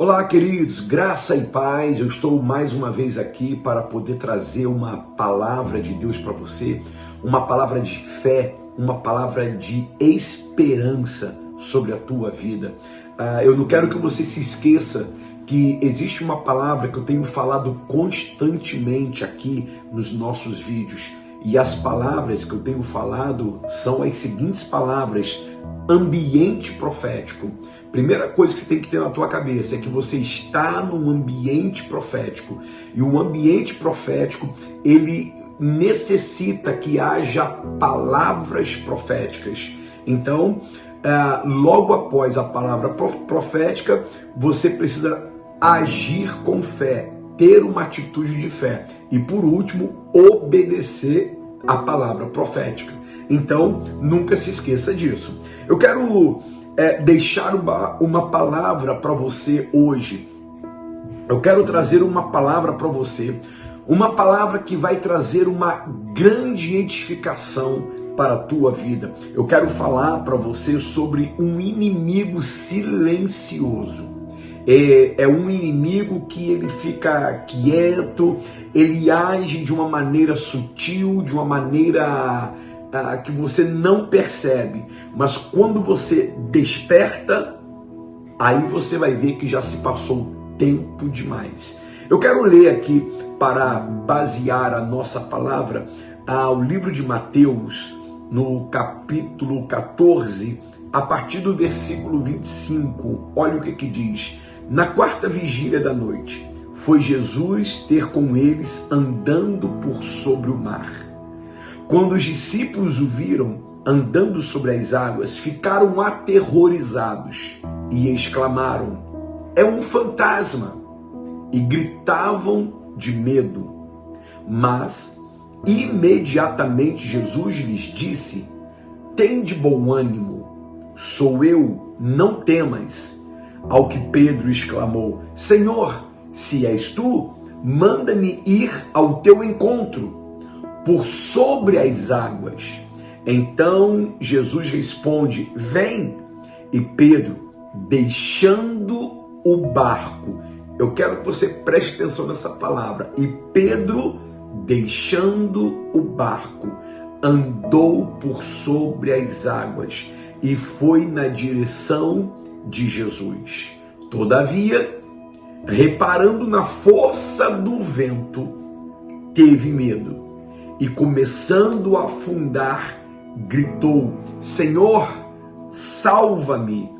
Olá, queridos, graça e paz. Eu estou mais uma vez aqui para poder trazer uma palavra de Deus para você, uma palavra de fé, uma palavra de esperança sobre a tua vida. Eu não quero que você se esqueça que existe uma palavra que eu tenho falado constantemente aqui nos nossos vídeos. E as palavras que eu tenho falado são as seguintes palavras: ambiente profético. Primeira coisa que você tem que ter na tua cabeça é que você está num ambiente profético. E o ambiente profético, ele necessita que haja palavras proféticas. Então, logo após a palavra profética, você precisa agir com fé, ter uma atitude de fé. E por último, obedecer a palavra profética. Então, nunca se esqueça disso. Eu quero deixar uma palavra para você hoje. Eu quero trazer uma palavra para você, uma palavra que vai trazer uma grande edificação para a tua vida. Eu quero falar para você sobre um inimigo silencioso. É um inimigo que ele fica quieto, ele age de uma maneira sutil, de uma maneira que você não percebe, mas quando você desperta, aí você vai ver que já se passou tempo demais. Eu quero ler aqui, para basear a nossa palavra, o livro de Mateus, no capítulo 14, a partir do versículo 25. Olha o que diz: na quarta vigília da noite, foi Jesus ter com eles andando por sobre o mar. Quando os discípulos o viram andando sobre as águas, ficaram aterrorizados e exclamaram: é um fantasma! E gritavam de medo. Mas imediatamente Jesus lhes disse: tende bom ânimo, sou eu, não temas. Ao que Pedro exclamou: Senhor, se és tu, manda-me ir ao teu encontro por sobre as águas. Então Jesus responde: vem. E Pedro, deixando o barco, eu quero que você preste atenção nessa palavra, e Pedro, deixando o barco, andou por sobre as águas e foi na direção de Jesus. Todavia, reparando na força do vento, teve medo e, começando a afundar, gritou: Senhor, salva-me!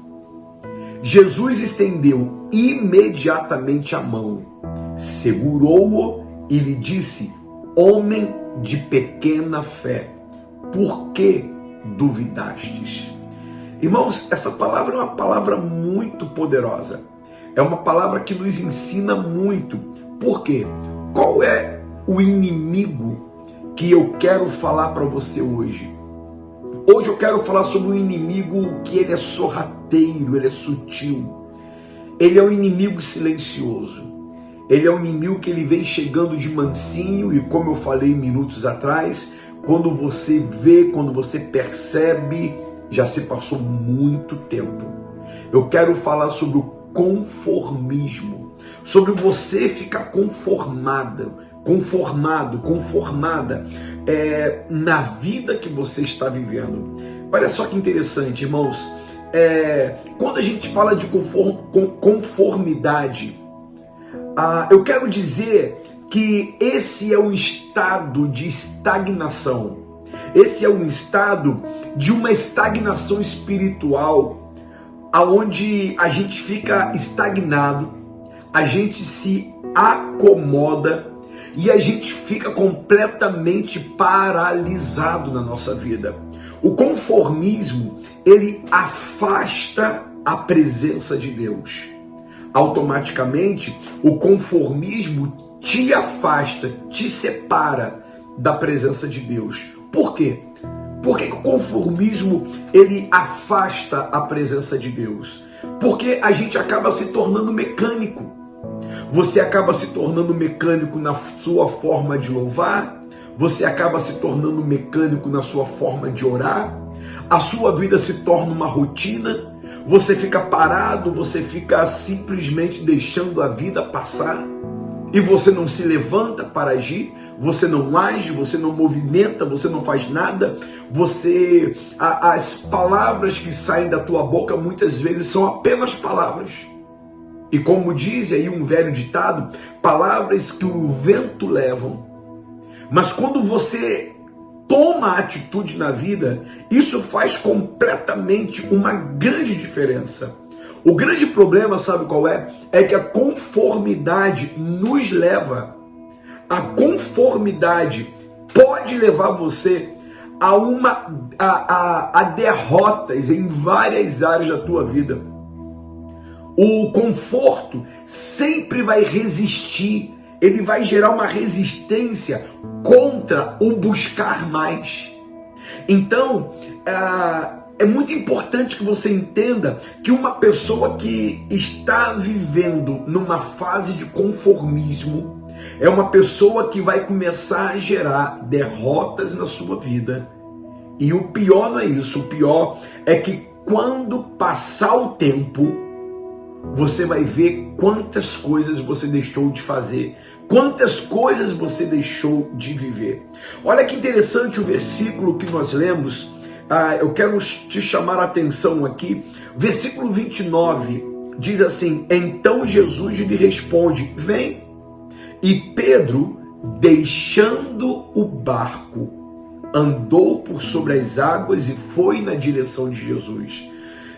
Jesus estendeu imediatamente a mão, segurou-o e lhe disse: homem de pequena fé, por que duvidastes? Irmãos, essa palavra é uma palavra muito poderosa. É uma palavra que nos ensina muito. Por quê? Qual é o inimigo que eu quero falar para você hoje? Hoje eu quero falar sobre um inimigo que ele é sorrateiro, ele é sutil. Ele é um inimigo silencioso. Ele é um inimigo que ele vem chegando de mansinho e, como eu falei minutos atrás, quando você vê, quando você percebe, já se passou muito tempo. Eu quero falar sobre o conformismo, sobre você ficar conformada na vida que você está vivendo. Olha só que interessante, irmãos. Quando a gente fala de conformidade, eu quero dizer que esse é um estado de estagnação. Esse é um estado de uma estagnação espiritual, aonde a gente fica estagnado, a gente se acomoda e a gente fica completamente paralisado na nossa vida. O conformismo, ele afasta a presença de Deus. Automaticamente, o conformismo te afasta, te separa da presença de Deus. Por quê? Porque o conformismo, ele afasta a presença de Deus. Porque a gente acaba se tornando mecânico. Você acaba se tornando mecânico na sua forma de louvar, você acaba se tornando mecânico na sua forma de orar, a sua vida se torna uma rotina, Você fica parado, você fica simplesmente deixando a vida passar e você não se levanta para agir, você não age, você não movimenta, você não faz nada. As palavras que saem da tua boca muitas vezes são apenas palavras. E como diz aí um velho ditado, palavras que o vento levam. Mas quando você toma atitude na vida, isso faz completamente uma grande diferença. O grande problema, sabe qual é? É que a conformidade nos leva. A conformidade pode levar você a derrotas em várias áreas da tua vida. O conforto sempre vai resistir, ele vai gerar uma resistência contra o buscar mais. Então, é muito importante que você entenda que uma pessoa que está vivendo numa fase de conformismo é uma pessoa que vai começar a gerar derrotas na sua vida. E o pior não é isso, o pior é que quando passar o tempo, você vai ver quantas coisas você deixou de fazer, quantas coisas você deixou de viver. Olha que interessante o versículo que nós lemos. Eu quero te chamar a atenção aqui. Versículo 29 diz assim: então Jesus lhe responde, vem. E Pedro, deixando o barco, andou por sobre as águas e foi na direção de Jesus.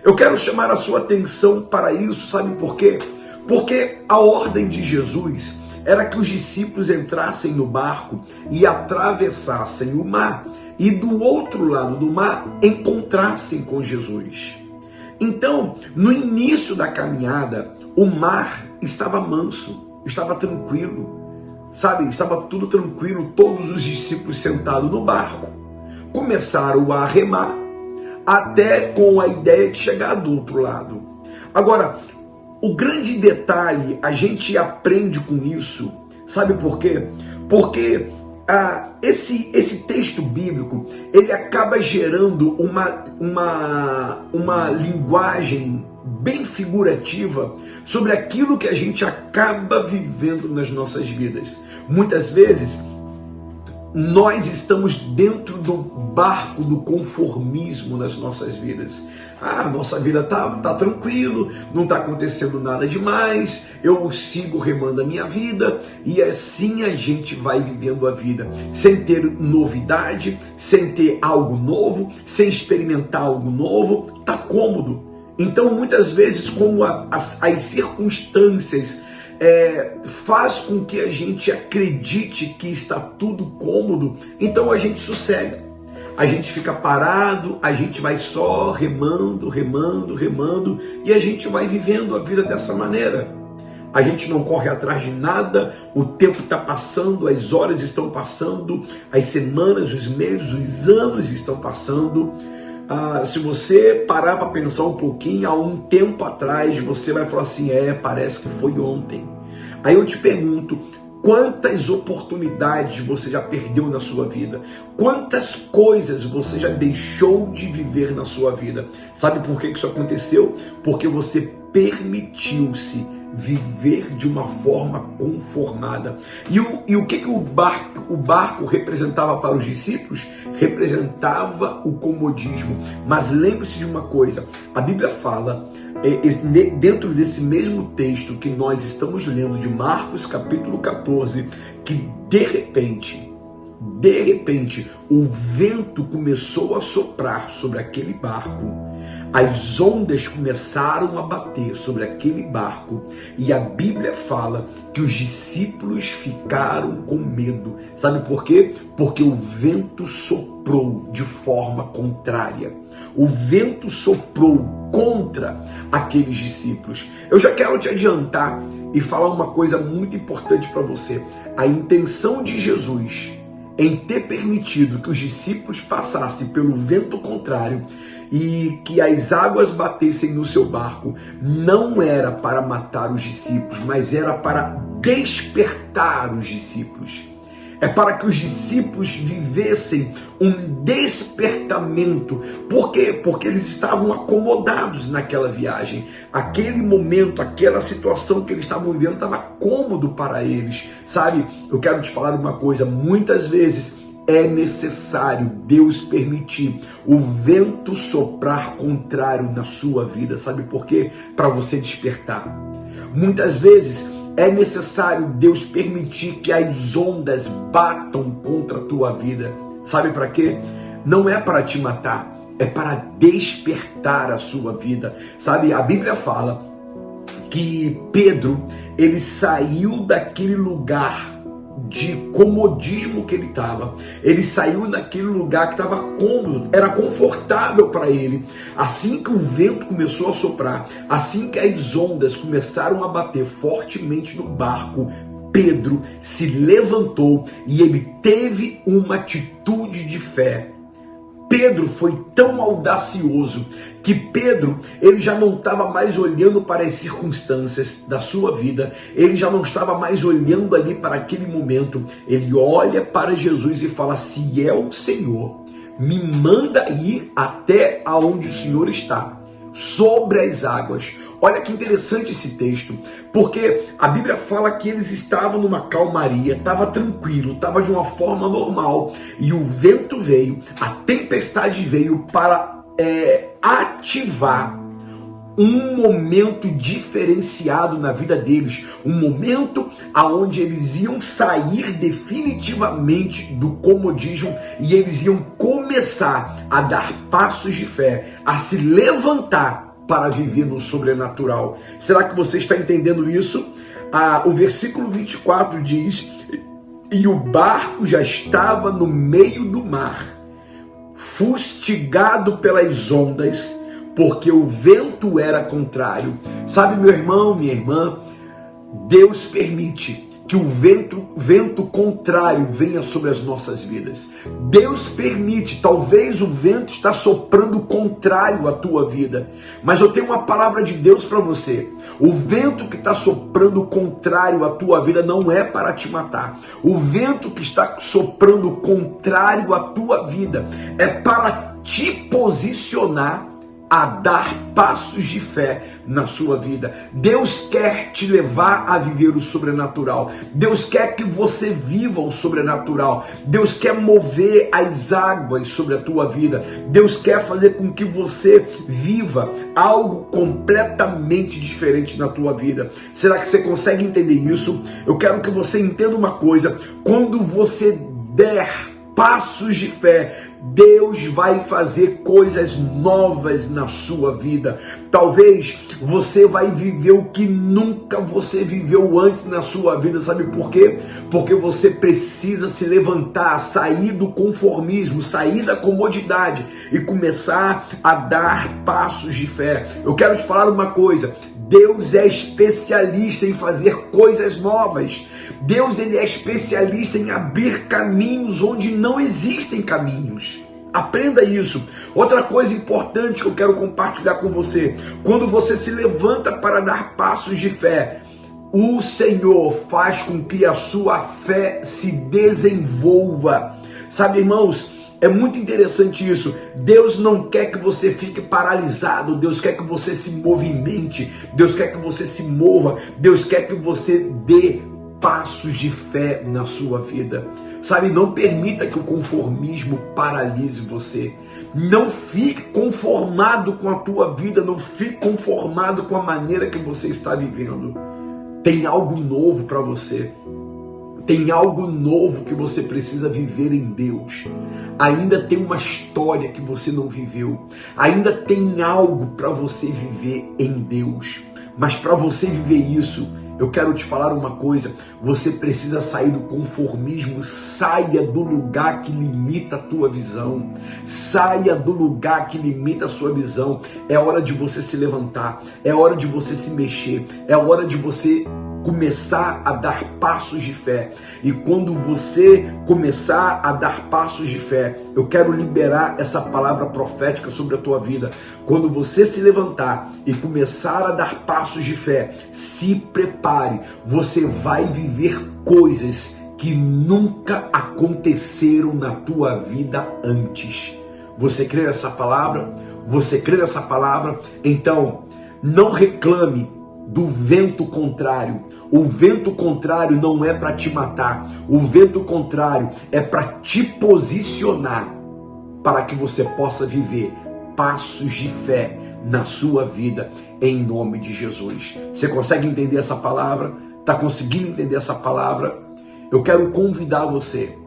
Eu quero chamar a sua atenção para isso, sabe por quê? Porque a ordem de Jesus era que os discípulos entrassem no barco e atravessassem o mar e do outro lado do mar encontrassem com Jesus. Então, no início da caminhada, o mar estava manso, estava tranquilo, sabe? Estava tudo tranquilo, todos os discípulos sentados no barco começaram a remar, até com a ideia de chegar do outro lado. Agora, o grande detalhe, a gente aprende com isso, sabe por quê? Porque esse texto bíblico, ele acaba gerando uma linguagem bem figurativa sobre aquilo que a gente acaba vivendo nas nossas vidas. Muitas vezes, nós estamos dentro do barco do conformismo nas nossas vidas. Nossa vida tá tranquilo, não tá acontecendo nada demais, eu sigo remando a minha vida, e assim a gente vai vivendo a vida, sem ter novidade, sem ter algo novo, sem experimentar algo novo, tá cômodo. Então muitas vezes, como as circunstâncias faz com que a gente acredite que está tudo cômodo, então a gente sossega, a gente fica parado, a gente vai só remando, e a gente vai vivendo a vida dessa maneira. A gente não corre atrás de nada, o tempo está passando, as horas estão passando, as semanas, os meses, os anos estão passando. Se você parar para pensar um pouquinho, há um tempo atrás, você vai falar assim, parece que foi ontem. Aí eu te pergunto, quantas oportunidades você já perdeu na sua vida? Quantas coisas você já deixou de viver na sua vida? Sabe por que isso aconteceu? Porque você permitiu-se viver de uma forma conformada. E o que o barco representava para os discípulos? Representava o comodismo. Mas lembre-se de uma coisa, a Bíblia fala, dentro desse mesmo texto que nós estamos lendo de Marcos capítulo 14, que de repente, o vento começou a soprar sobre aquele barco, as ondas começaram a bater sobre aquele barco, e a Bíblia fala que os discípulos ficaram com medo. Sabe por quê? Porque o vento soprou de forma contrária. O vento soprou contra aqueles discípulos. Eu já quero te adiantar e falar uma coisa muito importante para você. A intenção de Jesus em ter permitido que os discípulos passassem pelo vento contrário e que as águas batessem no seu barco, não era para matar os discípulos, mas era para despertar os discípulos. É para que os discípulos vivessem um despertamento. Por quê? Porque eles estavam acomodados naquela viagem. Aquele momento, aquela situação que eles estavam vivendo estava cômodo para eles. Sabe, eu quero te falar uma coisa, muitas vezes é necessário Deus permitir o vento soprar contrário na sua vida. Sabe por quê? Para você despertar. Muitas vezes é necessário Deus permitir que as ondas batam contra a tua vida. Sabe para quê? Não é para te matar, é para despertar a sua vida. Sabe, a Bíblia fala que Pedro, ele saiu daquele lugar de comodismo que ele estava. Ele saiu daquele lugar que estava cômodo, era confortável para ele. Assim que o vento começou a soprar, assim que as ondas começaram a bater fortemente no barco, Pedro se levantou e ele teve uma atitude de fé. Pedro foi tão audacioso que Pedro, ele já não estava mais olhando para as circunstâncias da sua vida, ele já não estava mais olhando ali para aquele momento, ele olha para Jesus e fala: se é o Senhor, me manda ir até aonde o Senhor está, sobre as águas. Olha que interessante esse texto, porque a Bíblia fala que eles estavam numa calmaria, estava tranquilo, estava de uma forma normal, e o vento veio, a tempestade veio para ativar um momento diferenciado na vida deles, um momento aonde eles iam sair definitivamente do comodismo e eles iam começar a dar passos de fé, a se levantar para viver no sobrenatural. Será que você está entendendo isso? O versículo 24 diz: e o barco já estava no meio do mar, fustigado pelas ondas, porque o vento era contrário. Sabe, meu irmão, minha irmã, Deus permite que o vento contrário venha sobre as nossas vidas. Deus permite, talvez o vento está soprando contrário à tua vida, mas eu tenho uma palavra de Deus para você. O vento que está soprando contrário à tua vida não é para te matar. O vento que está soprando contrário à tua vida é para te posicionar a dar passos de fé na sua vida. Deus quer te levar a viver o sobrenatural. Deus quer que você viva o sobrenatural. Deus quer mover as águas sobre a tua vida. Deus quer fazer com que você viva algo completamente diferente na tua vida. Será que você consegue entender isso? Eu quero que você entenda uma coisa. Quando você der passos de fé, Deus vai fazer coisas novas na sua vida. Talvez você vai viver o que nunca você viveu antes na sua vida. Sabe por quê? Porque você precisa se levantar, sair do conformismo, sair da comodidade e começar a dar passos de fé. Eu quero te falar uma coisa. Deus é especialista em fazer coisas novas. Deus, ele é especialista em abrir caminhos onde não existem caminhos. Aprenda isso. Outra coisa importante que eu quero compartilhar com você: quando você se levanta para dar passos de fé, o Senhor faz com que a sua fé se desenvolva. Sabe, irmãos, é muito interessante isso. Deus não quer que você fique paralisado. Deus quer que você se movimente. Deus quer que você se mova. Deus quer que você dê passos de fé na sua vida. Sabe, não permita que o conformismo paralise você. Não fique conformado com a tua vida. Não fique conformado com a maneira que você está vivendo. Tem algo novo para você. Tem algo novo que você precisa viver em Deus. Ainda tem uma história que você não viveu. Ainda tem algo para você viver em Deus. Mas para você viver isso, eu quero te falar uma coisa: você precisa sair do conformismo. Saia do lugar que limita a tua visão. Saia do lugar que limita a sua visão. É hora de você se levantar. É hora de você se mexer. É hora de você começar a dar passos de fé. E quando você começar a dar passos de fé, eu quero liberar essa palavra profética sobre a tua vida. Quando você se levantar e começar a dar passos de fé, se prepare, você vai viver coisas que que nunca aconteceram na tua vida antes. Você crê nessa palavra? Você crê nessa palavra? Então, não reclame do vento contrário. O vento contrário não é para te matar. O vento contrário é para te posicionar para que você possa viver passos de fé na sua vida, em nome de Jesus. Você consegue entender essa palavra? Está conseguindo entender essa palavra? Eu quero convidar você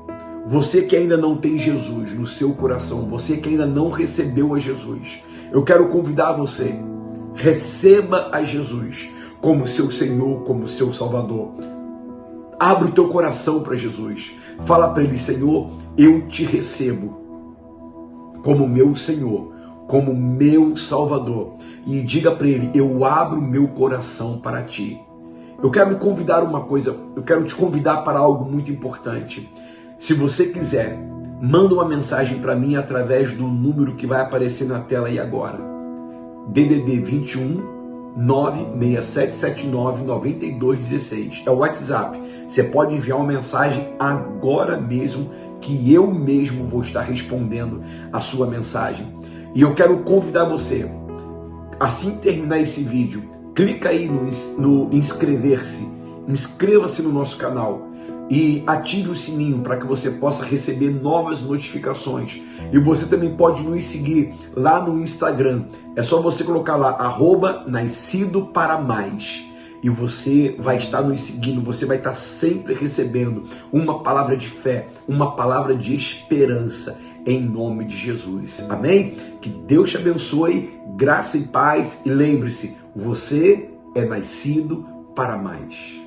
que ainda não tem Jesus no seu coração, você que ainda não recebeu a Jesus, eu quero convidar você, receba a Jesus como seu Senhor, como seu Salvador. Abre o teu coração para Jesus. Fala para Ele: Senhor, eu te recebo como meu Senhor, como meu Salvador. E diga para Ele: eu abro meu coração para Ti. Eu quero convidar uma coisa, eu quero te convidar para algo muito importante. Se você quiser, manda uma mensagem para mim através do número que vai aparecer na tela aí agora. DDD 21 96779 9216. É o WhatsApp. Você pode enviar uma mensagem agora mesmo, que eu mesmo vou estar respondendo a sua mensagem. E eu quero convidar você, assim que terminar esse vídeo, clica aí no inscrever-se, inscreva-se no nosso canal e ative o sininho para que você possa receber novas notificações. E você também pode nos seguir lá no Instagram. É só você colocar lá @nascido-para-mais. E você vai estar nos seguindo, você vai estar sempre recebendo uma palavra de fé, uma palavra de esperança, em nome de Jesus. Amém? Que Deus te abençoe, graça e paz. E lembre-se, você é nascido para mais.